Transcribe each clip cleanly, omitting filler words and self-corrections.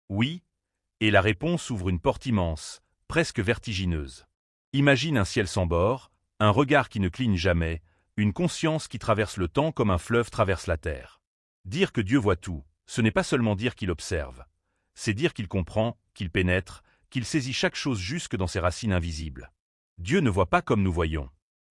Oui, et la réponse ouvre une porte immense, presque vertigineuse. Imagine un ciel sans bord, un regard qui ne cligne jamais, une conscience qui traverse le temps comme un fleuve traverse la terre. Dire que Dieu voit tout, ce n'est pas seulement dire qu'il observe. C'est dire qu'il comprend, qu'il pénètre, qu'il saisit chaque chose jusque dans ses racines invisibles. Dieu ne voit pas comme nous voyons.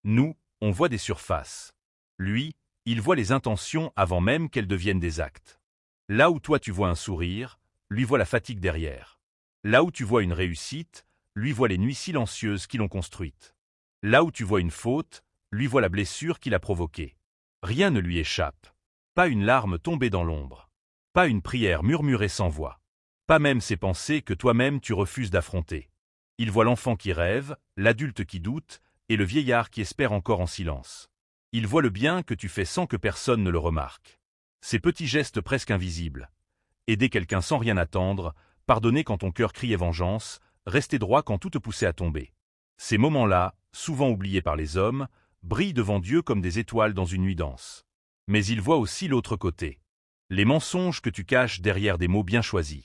Nous, on voit des surfaces. Lui, il voit les intentions avant même qu'elles deviennent des actes. Là où toi tu vois un sourire, lui voit la fatigue derrière. Là où tu vois une réussite, lui voit les nuits silencieuses qui l'ont construite. Là où tu vois une faute, lui voit la blessure qui l'a provoquée. Rien ne lui échappe. Pas une larme tombée dans l'ombre. Pas une prière murmurée sans voix. Pas même ces pensées que toi-même tu refuses d'affronter. Il voit l'enfant qui rêve, l'adulte qui doute, et le vieillard qui espère encore en silence. Il voit le bien que tu fais sans que personne ne le remarque. Ces petits gestes presque invisibles. Aider quelqu'un sans rien attendre, pardonner quand ton cœur criait vengeance, rester droit quand tout te poussait à tomber. Ces moments-là, souvent oubliés par les hommes, brillent devant Dieu comme des étoiles dans une nuit dense. Mais il voit aussi l'autre côté. Les mensonges que tu caches derrière des mots bien choisis.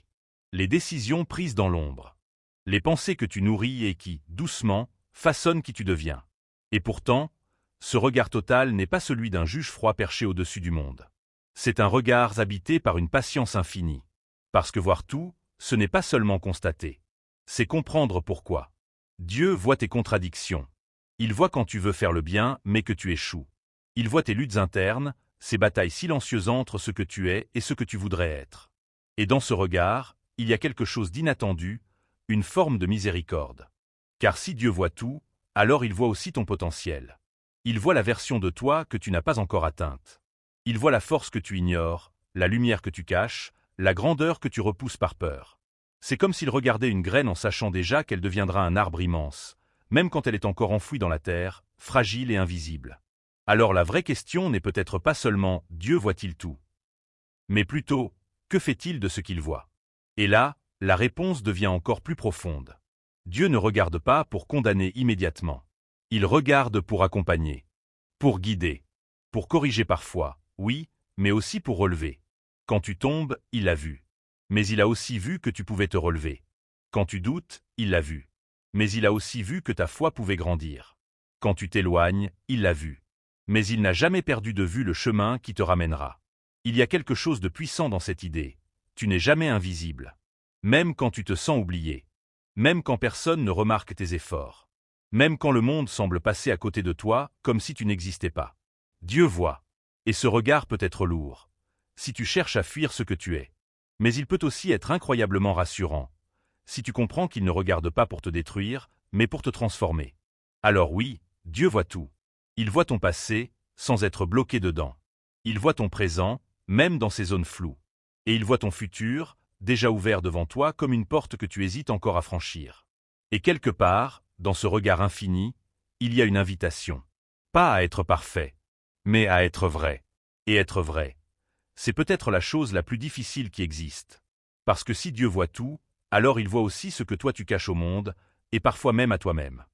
Les décisions prises dans l'ombre. Les pensées que tu nourris et qui, doucement, façonnent qui tu deviens. Et pourtant, ce regard total n'est pas celui d'un juge froid perché au-dessus du monde. C'est un regard habité par une patience infinie. Parce que voir tout, ce n'est pas seulement constater. C'est comprendre pourquoi. Dieu voit tes contradictions. Il voit quand tu veux faire le bien, mais que tu échoues. Il voit tes luttes internes, ces batailles silencieuses entre ce que tu es et ce que tu voudrais être. Et dans ce regard, il y a quelque chose d'inattendu, une forme de miséricorde. Car si Dieu voit tout, alors il voit aussi ton potentiel. Il voit la version de toi que tu n'as pas encore atteinte. Il voit la force que tu ignores, la lumière que tu caches, la grandeur que tu repousses par peur. C'est comme s'il regardait une graine en sachant déjà qu'elle deviendra un arbre immense, même quand elle est encore enfouie dans la terre, fragile et invisible. Alors la vraie question n'est peut-être pas seulement « Dieu voit-il tout ?», mais plutôt « Que fait-il de ce qu'il voit ?» Et là, la réponse devient encore plus profonde. Dieu ne regarde pas pour condamner immédiatement. Il regarde pour accompagner, pour guider, pour corriger parfois, oui, mais aussi pour relever. Quand tu tombes, il l'a vu. Mais il a aussi vu que tu pouvais te relever. Quand tu doutes, il l'a vu. Mais il a aussi vu que ta foi pouvait grandir. Quand tu t'éloignes, il l'a vu. Mais il n'a jamais perdu de vue le chemin qui te ramènera. Il y a quelque chose de puissant dans cette idée. Tu n'es jamais invisible. Même quand tu te sens oublié. Même quand personne ne remarque tes efforts. Même quand le monde semble passer à côté de toi, comme si tu n'existais pas. Dieu voit. Et ce regard peut être lourd. Si tu cherches à fuir ce que tu es. Mais il peut aussi être incroyablement rassurant. Si tu comprends qu'il ne regarde pas pour te détruire, mais pour te transformer. Alors oui, Dieu voit tout. Il voit ton passé, sans être bloqué dedans. Il voit ton présent, même dans ces zones floues. Et il voit ton futur, déjà ouvert devant toi comme une porte que tu hésites encore à franchir. Et quelque part, dans ce regard infini, il y a une invitation. Pas à être parfait, mais à être vrai. Et être vrai, c'est peut-être la chose la plus difficile qui existe. Parce que si Dieu voit tout, alors il voit aussi ce que toi tu caches au monde, et parfois même à toi-même.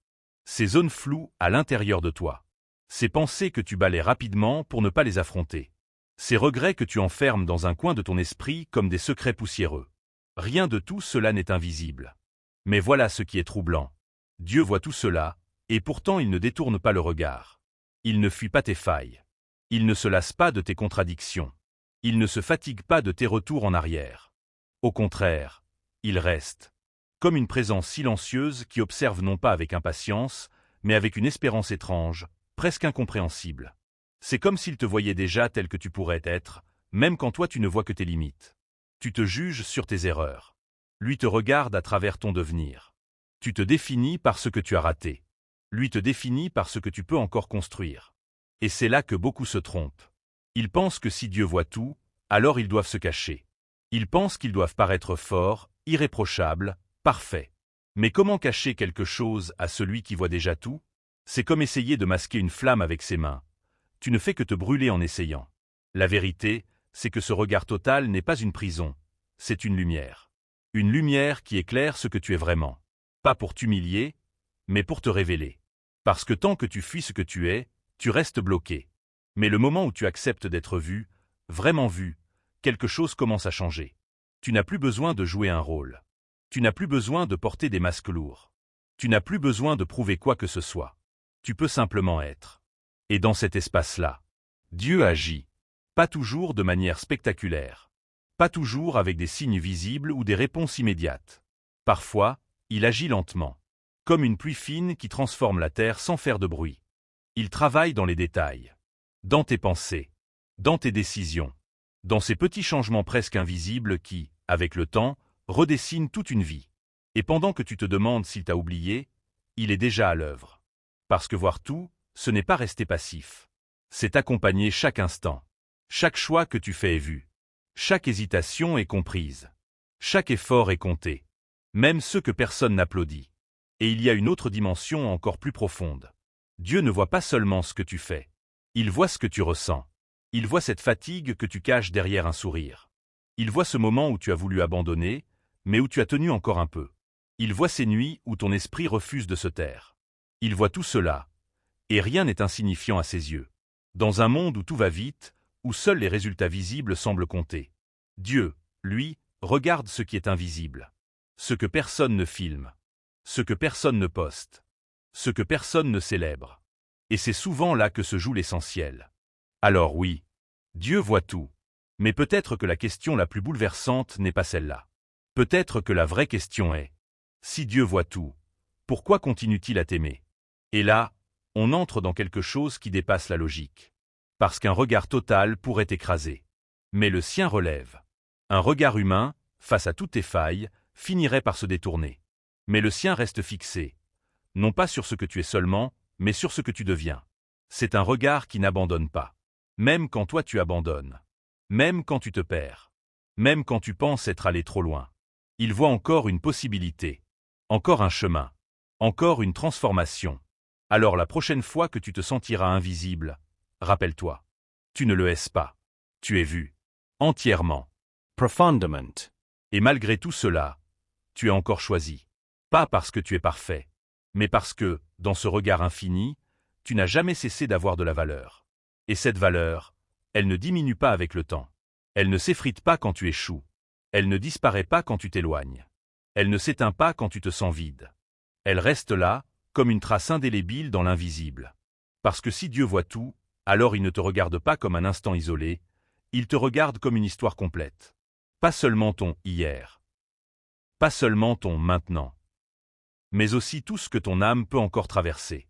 Ces zones floues à l'intérieur de toi. Ces pensées que tu balais rapidement pour ne pas les affronter. Ces regrets que tu enfermes dans un coin de ton esprit comme des secrets poussiéreux. Rien de tout cela n'est invisible. Mais voilà ce qui est troublant. Dieu voit tout cela, et pourtant il ne détourne pas le regard. Il ne fuit pas tes failles. Il ne se lasse pas de tes contradictions. Il ne se fatigue pas de tes retours en arrière. Au contraire, il reste. Comme une présence silencieuse qui observe non pas avec impatience, mais avec une espérance étrange, presque incompréhensible. C'est comme s'il te voyait déjà tel que tu pourrais être, même quand toi tu ne vois que tes limites. Tu te juges sur tes erreurs. Lui te regarde à travers ton devenir. Tu te définis par ce que tu as raté. Lui te définit par ce que tu peux encore construire. Et c'est là que beaucoup se trompent. Ils pensent que si Dieu voit tout, alors ils doivent se cacher. Ils pensent qu'ils doivent paraître forts, irréprochables, parfaits. Mais comment cacher quelque chose à celui qui voit déjà tout? C'est comme essayer de masquer une flamme avec ses mains. Tu ne fais que te brûler en essayant. La vérité, c'est que ce regard total n'est pas une prison, c'est une lumière. Une lumière qui éclaire ce que tu es vraiment. Pas pour t'humilier, mais pour te révéler. Parce que tant que tu fuis ce que tu es, tu restes bloqué. Mais le moment où tu acceptes d'être vu, vraiment vu, quelque chose commence à changer. Tu n'as plus besoin de jouer un rôle. Tu n'as plus besoin de porter des masques lourds. Tu n'as plus besoin de prouver quoi que ce soit. Tu peux simplement être. Et dans cet espace-là, Dieu agit. Pas toujours de manière spectaculaire. Pas toujours avec des signes visibles ou des réponses immédiates. Parfois, il agit lentement. Comme une pluie fine qui transforme la terre sans faire de bruit. Il travaille dans les détails. Dans tes pensées. Dans tes décisions. Dans ces petits changements presque invisibles qui, avec le temps, redessinent toute une vie. Et pendant que tu te demandes s'il t'a oublié, il est déjà à l'œuvre. Parce que voir tout, ce n'est pas rester passif. C'est accompagner chaque instant. Chaque choix que tu fais est vu. Chaque hésitation est comprise. Chaque effort est compté. Même ceux que personne n'applaudit. Et il y a une autre dimension encore plus profonde. Dieu ne voit pas seulement ce que tu fais. Il voit ce que tu ressens. Il voit cette fatigue que tu caches derrière un sourire. Il voit ce moment où tu as voulu abandonner, mais où tu as tenu encore un peu. Il voit ces nuits où ton esprit refuse de se taire. Il voit tout cela, et rien n'est insignifiant à ses yeux. Dans un monde où tout va vite, où seuls les résultats visibles semblent compter. Dieu, lui, regarde ce qui est invisible. Ce que personne ne filme. Ce que personne ne poste. Ce que personne ne célèbre. Et c'est souvent là que se joue l'essentiel. Alors oui, Dieu voit tout. Mais peut-être que la question la plus bouleversante n'est pas celle-là. Peut-être que la vraie question est, si Dieu voit tout, pourquoi continue-t-il à t'aimer? Et là, on entre dans quelque chose qui dépasse la logique. Parce qu'un regard total pourrait t'écraser. Mais le sien relève. Un regard humain, face à toutes tes failles, finirait par se détourner. Mais le sien reste fixé. Non pas sur ce que tu es seulement, mais sur ce que tu deviens. C'est un regard qui n'abandonne pas. Même quand toi tu abandonnes. Même quand tu te perds. Même quand tu penses être allé trop loin. Il voit encore une possibilité. Encore un chemin. Encore une transformation. Alors la prochaine fois que tu te sentiras invisible, rappelle-toi. Tu ne le es pas. Tu es vu. Entièrement. Profondément. Et malgré tout cela, tu es encore choisi. Pas parce que tu es parfait, mais parce que, dans ce regard infini, tu n'as jamais cessé d'avoir de la valeur. Et cette valeur, elle ne diminue pas avec le temps. Elle ne s'effrite pas quand tu échoues. Elle ne disparaît pas quand tu t'éloignes. Elle ne s'éteint pas quand tu te sens vide. Elle reste là, comme une trace indélébile dans l'invisible. Parce que si Dieu voit tout, alors il ne te regarde pas comme un instant isolé, il te regarde comme une histoire complète. Pas seulement ton hier. Pas seulement ton maintenant. Mais aussi tout ce que ton âme peut encore traverser.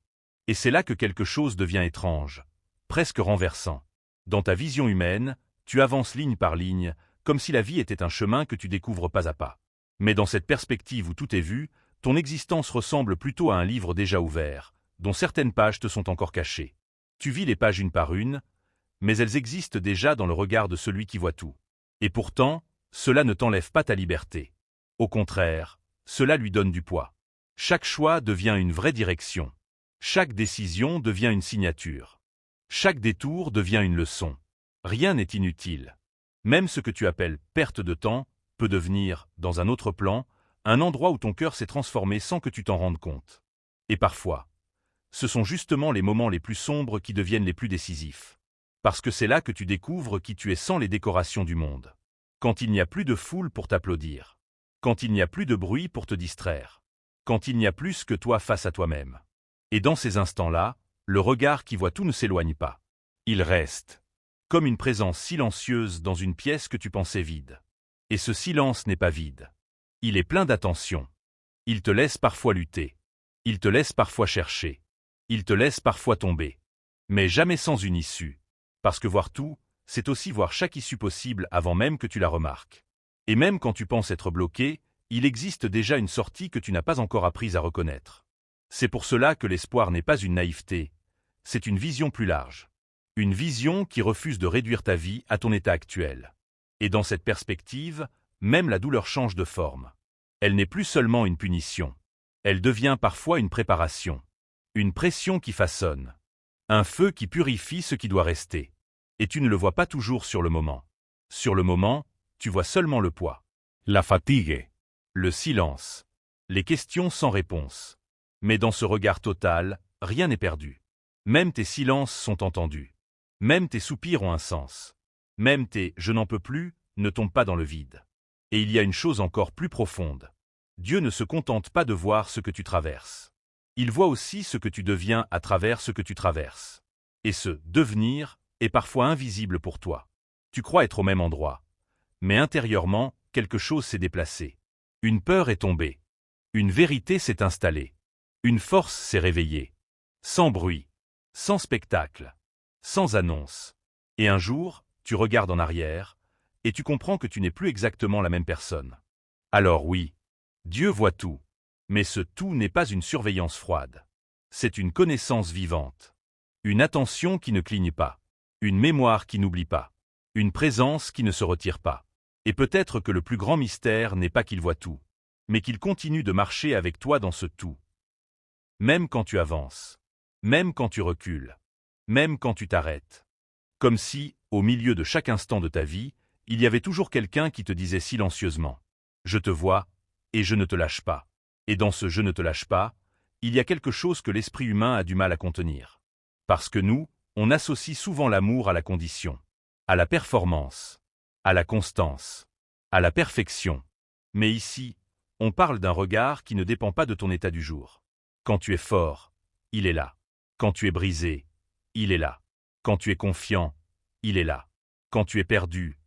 Et c'est là que quelque chose devient étrange, presque renversant. Dans ta vision humaine, tu avances ligne par ligne, comme si la vie était un chemin que tu découvres pas à pas. Mais dans cette perspective où tout est vu, ton existence ressemble plutôt à un livre déjà ouvert, dont certaines pages te sont encore cachées. Tu vis les pages une par une, mais elles existent déjà dans le regard de celui qui voit tout. Et pourtant, cela ne t'enlève pas ta liberté. Au contraire, cela lui donne du poids. Chaque choix devient une vraie direction. Chaque décision devient une signature. Chaque détour devient une leçon. Rien n'est inutile. Même ce que tu appelles perte de temps peut devenir, dans un autre plan, un endroit où ton cœur s'est transformé sans que tu t'en rendes compte. Et parfois, ce sont justement les moments les plus sombres qui deviennent les plus décisifs. Parce que c'est là que tu découvres qui tu es sans les décorations du monde. Quand il n'y a plus de foule pour t'applaudir. Quand il n'y a plus de bruit pour te distraire. Quand il n'y a plus que toi face à toi-même. Et dans ces instants-là, le regard qui voit tout ne s'éloigne pas. Il reste. Comme une présence silencieuse dans une pièce que tu pensais vide. Et ce silence n'est pas vide. Il est plein d'attention. Il te laisse parfois lutter. Il te laisse parfois chercher. Il te laisse parfois tomber. Mais jamais sans une issue. Parce que voir tout, c'est aussi voir chaque issue possible avant même que tu la remarques. Et même quand tu penses être bloqué, il existe déjà une sortie que tu n'as pas encore apprise à reconnaître. C'est pour cela que l'espoir n'est pas une naïveté, c'est une vision plus large. Une vision qui refuse de réduire ta vie à ton état actuel. Et dans cette perspective, même la douleur change de forme. Elle n'est plus seulement une punition. Elle devient parfois une préparation. Une pression qui façonne. Un feu qui purifie ce qui doit rester. Et tu ne le vois pas toujours sur le moment. Sur le moment, tu vois seulement le poids. La fatigue. Le silence. Les questions sans réponse. Mais dans ce regard total, rien n'est perdu. Même tes silences sont entendus. Même tes soupirs ont un sens. Même tes « je n'en peux plus » ne tombent pas dans le vide. Et il y a une chose encore plus profonde. Dieu ne se contente pas de voir ce que tu traverses. Il voit aussi ce que tu deviens à travers ce que tu traverses. Et ce « devenir » est parfois invisible pour toi. Tu crois être au même endroit. Mais intérieurement, quelque chose s'est déplacé. Une peur est tombée. Une vérité s'est installée. Une force s'est réveillée. Sans bruit, sans spectacle, sans annonce. Et un jour, tu regardes en arrière, et tu comprends que tu n'es plus exactement la même personne. Alors oui, Dieu voit tout. Mais ce tout n'est pas une surveillance froide. C'est une connaissance vivante. Une attention qui ne cligne pas. Une mémoire qui n'oublie pas. Une présence qui ne se retire pas. Et peut-être que le plus grand mystère n'est pas qu'il voit tout, mais qu'il continue de marcher avec toi dans ce tout. Même quand tu avances. Même quand tu recules. Même quand tu t'arrêtes. Comme si, au milieu de chaque instant de ta vie, il y avait toujours quelqu'un qui te disait silencieusement « Je te vois, et je ne te lâche pas ». Et dans ce « je ne te lâche pas », il y a quelque chose que l'esprit humain a du mal à contenir. Parce que nous, on associe souvent l'amour à la condition, à la performance, à la constance, à la perfection. Mais ici, on parle d'un regard qui ne dépend pas de ton état du jour. Quand tu es fort, il est là. Quand tu es brisé, il est là. Quand tu es confiant, il est là. Quand tu es perdu,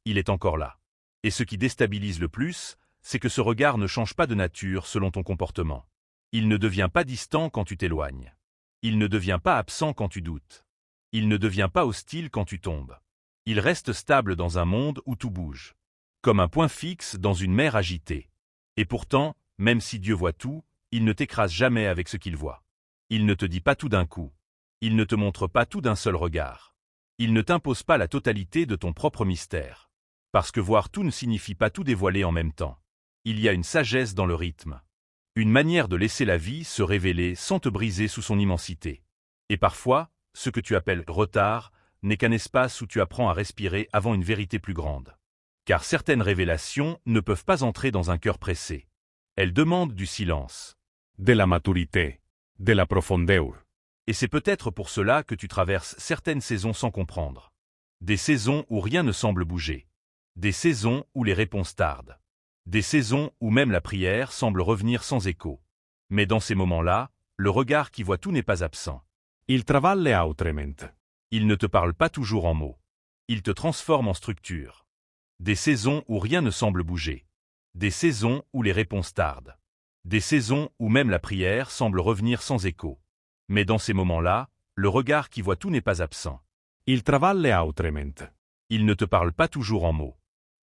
il est encore là. Et ce qui déstabilise le plus, c'est que ce regard ne change pas de nature selon ton comportement. Il ne devient pas distant quand tu t'éloignes. Il ne devient pas absent quand tu doutes. Il ne devient pas hostile quand tu tombes. Il reste stable dans un monde où tout bouge. Comme un point fixe dans une mer agitée. Et pourtant, même si Dieu voit tout, il ne t'écrase jamais avec ce qu'il voit. Il ne te dit pas tout d'un coup. Il ne te montre pas tout d'un seul regard. Il ne t'impose pas la totalité de ton propre mystère. Parce que voir tout ne signifie pas tout dévoiler en même temps. Il y a une sagesse dans le rythme. Une manière de laisser la vie se révéler sans te briser sous son immensité. Et parfois, ce que tu appelles retard n'est qu'un espace où tu apprends à respirer avant une vérité plus grande. Car certaines révélations ne peuvent pas entrer dans un cœur pressé. Elles demandent du silence. De la maturité, de la profondeur. Et c'est peut-être pour cela que tu traverses certaines saisons sans comprendre. Des saisons où rien ne semble bouger. Des saisons où les réponses tardent. Des saisons où même la prière semble revenir sans écho. Mais dans ces moments-là, le regard qui voit tout n'est pas absent. Il travaille autrement. Il ne te parle pas toujours en mots. Il te transforme en structure. Des saisons où rien ne semble bouger. Des saisons où les réponses tardent. Des saisons où même la prière semble revenir sans écho. Mais dans ces moments-là, le regard qui voit tout n'est pas absent. Il travaille autrement. Il ne te parle pas toujours en mots.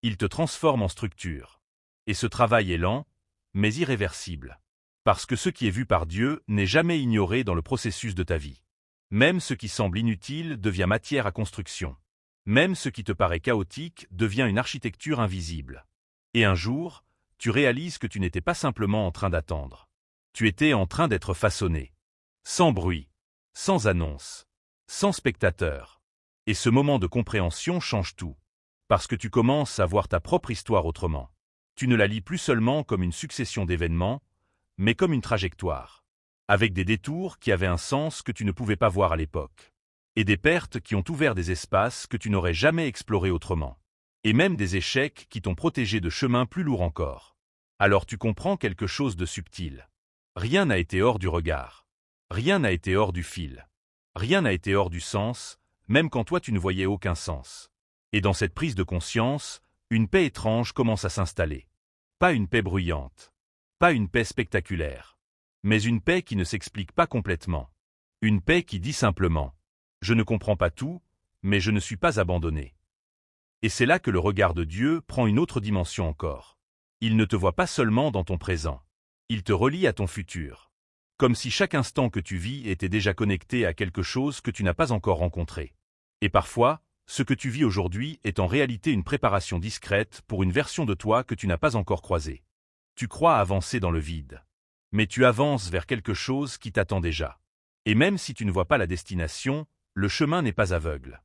Il te transforme en structure. Et ce travail est lent, mais irréversible. Parce que ce qui est vu par Dieu n'est jamais ignoré dans le processus de ta vie. Même ce qui semble inutile devient matière à construction. Même ce qui te paraît chaotique devient une architecture invisible. Et un jour, tu réalises que tu n'étais pas simplement en train d'attendre. Tu étais en train d'être façonné. Sans bruit, sans annonce, sans spectateur. Et ce moment de compréhension change tout. Parce que tu commences à voir ta propre histoire autrement. Tu ne la lis plus seulement comme une succession d'événements, mais comme une trajectoire. Avec des détours qui avaient un sens que tu ne pouvais pas voir à l'époque. Et des pertes qui ont ouvert des espaces que tu n'aurais jamais explorés autrement. Et même des échecs qui t'ont protégé de chemins plus lourds encore. Alors tu comprends quelque chose de subtil. Rien n'a été hors du regard. Rien n'a été hors du fil. Rien n'a été hors du sens, même quand toi tu ne voyais aucun sens. Et dans cette prise de conscience, une paix étrange commence à s'installer. Pas une paix bruyante. Pas une paix spectaculaire. Mais une paix qui ne s'explique pas complètement. Une paix qui dit simplement « Je ne comprends pas tout, mais je ne suis pas abandonné ». Et c'est là que le regard de Dieu prend une autre dimension encore. Il ne te voit pas seulement dans ton présent. Il te relie à ton futur. Comme si chaque instant que tu vis était déjà connecté à quelque chose que tu n'as pas encore rencontré. Et parfois, ce que tu vis aujourd'hui est en réalité une préparation discrète pour une version de toi que tu n'as pas encore croisée. Tu crois avancer dans le vide. Mais tu avances vers quelque chose qui t'attend déjà. Et même si tu ne vois pas la destination, le chemin n'est pas aveugle.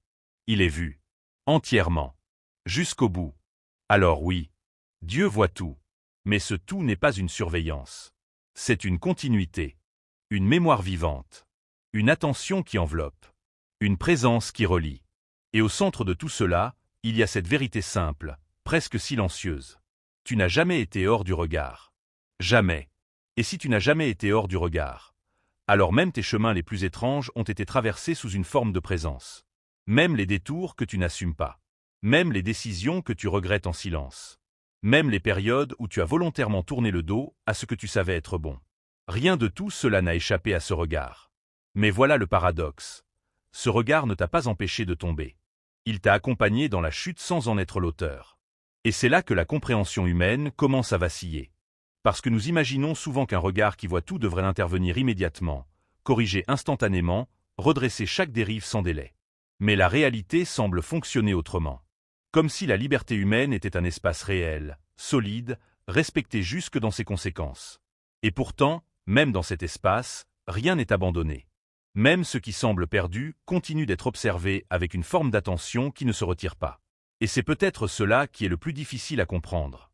Il est vu. Entièrement. Jusqu'au bout. Alors oui, Dieu voit tout. Mais ce tout n'est pas une surveillance. C'est une continuité. Une mémoire vivante. Une attention qui enveloppe. Une présence qui relie. Et au centre de tout cela, il y a cette vérité simple, presque silencieuse. Tu n'as jamais été hors du regard. Jamais. Et si tu n'as jamais été hors du regard, alors même tes chemins les plus étranges ont été traversés sous une forme de présence. Même les détours que tu n'assumes pas. Même les décisions que tu regrettes en silence. Même les périodes où tu as volontairement tourné le dos à ce que tu savais être bon. Rien de tout cela n'a échappé à ce regard. Mais voilà le paradoxe. Ce regard ne t'a pas empêché de tomber. Il t'a accompagné dans la chute sans en être l'auteur. Et c'est là que la compréhension humaine commence à vaciller. Parce que nous imaginons souvent qu'un regard qui voit tout devrait intervenir immédiatement, corriger instantanément, redresser chaque dérive sans délai. Mais la réalité semble fonctionner autrement. Comme si la liberté humaine était un espace réel, solide, respecté jusque dans ses conséquences. Et pourtant, même dans cet espace, rien n'est abandonné. Même ce qui semble perdu continue d'être observé avec une forme d'attention qui ne se retire pas. Et c'est peut-être cela qui est le plus difficile à comprendre.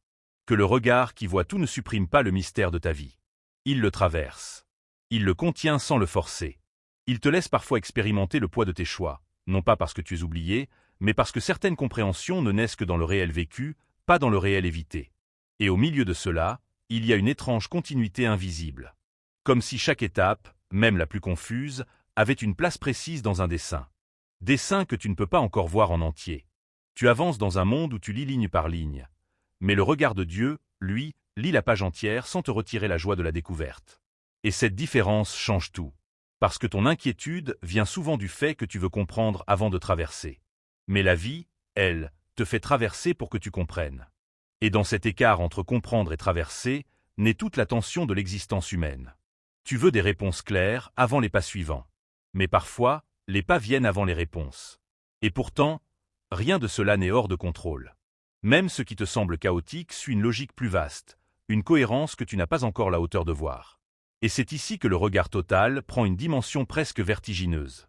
Que le regard qui voit tout ne supprime pas le mystère de ta vie. Il le traverse. Il le contient sans le forcer. Il te laisse parfois expérimenter le poids de tes choix, non pas parce que tu es oublié, mais parce que certaines compréhensions ne naissent que dans le réel vécu, pas dans le réel évité. Et au milieu de cela, il y a une étrange continuité invisible. Comme si chaque étape, même la plus confuse, avait une place précise dans un dessin. Dessin que tu ne peux pas encore voir en entier. Tu avances dans un monde où tu lis ligne par ligne. Mais le regard de Dieu, lui, lit la page entière sans te retirer la joie de la découverte. Et cette différence change tout. Parce que ton inquiétude vient souvent du fait que tu veux comprendre avant de traverser. Mais la vie, elle, te fait traverser pour que tu comprennes. Et dans cet écart entre comprendre et traverser, naît toute la tension de l'existence humaine. Tu veux des réponses claires avant les pas suivants. Mais parfois, les pas viennent avant les réponses. Et pourtant, rien de cela n'est hors de contrôle. Même ce qui te semble chaotique suit une logique plus vaste, une cohérence que tu n'as pas encore la hauteur de voir. Et c'est ici que le regard total prend une dimension presque vertigineuse.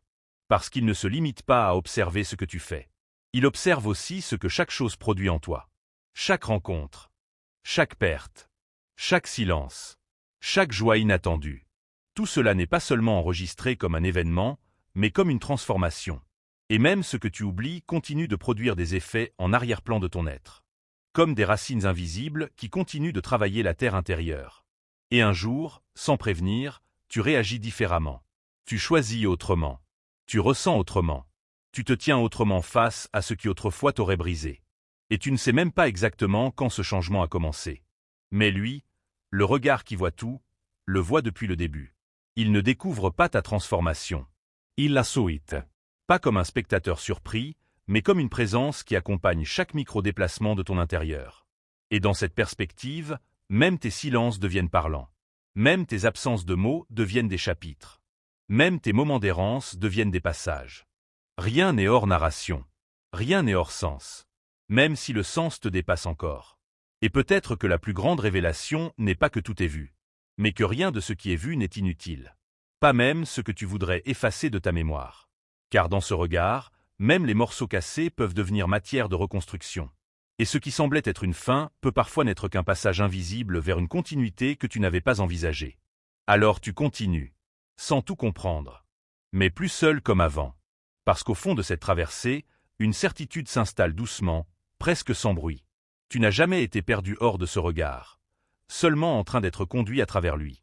Parce qu'il ne se limite pas à observer ce que tu fais. Il observe aussi ce que chaque chose produit en toi. Chaque rencontre, chaque perte, chaque silence, chaque joie inattendue. Tout cela n'est pas seulement enregistré comme un événement, mais comme une transformation. Et même ce que tu oublies continue de produire des effets en arrière-plan de ton être. Comme des racines invisibles qui continuent de travailler la terre intérieure. Et un jour, sans prévenir, tu réagis différemment. Tu choisis autrement. Tu ressens autrement. Tu te tiens autrement face à ce qui autrefois t'aurait brisé. Et tu ne sais même pas exactement quand ce changement a commencé. Mais lui, le regard qui voit tout, le voit depuis le début. Il ne découvre pas ta transformation. Il la suite. Pas comme un spectateur surpris, mais comme une présence qui accompagne chaque micro-déplacement de ton intérieur. Et dans cette perspective, même tes silences deviennent parlants. Même tes absences de mots deviennent des chapitres. Même tes moments d'errance deviennent des passages. Rien n'est hors narration. Rien n'est hors sens. Même si le sens te dépasse encore. Et peut-être que la plus grande révélation n'est pas que tout est vu, mais que rien de ce qui est vu n'est inutile. Pas même ce que tu voudrais effacer de ta mémoire. Car dans ce regard, même les morceaux cassés peuvent devenir matière de reconstruction. Et ce qui semblait être une fin peut parfois n'être qu'un passage invisible vers une continuité que tu n'avais pas envisagée. Alors tu continues, sans tout comprendre, mais plus seul comme avant. Parce qu'au fond de cette traversée, une certitude s'installe doucement, presque sans bruit. Tu n'as jamais été perdu hors de ce regard, seulement en train d'être conduit à travers lui.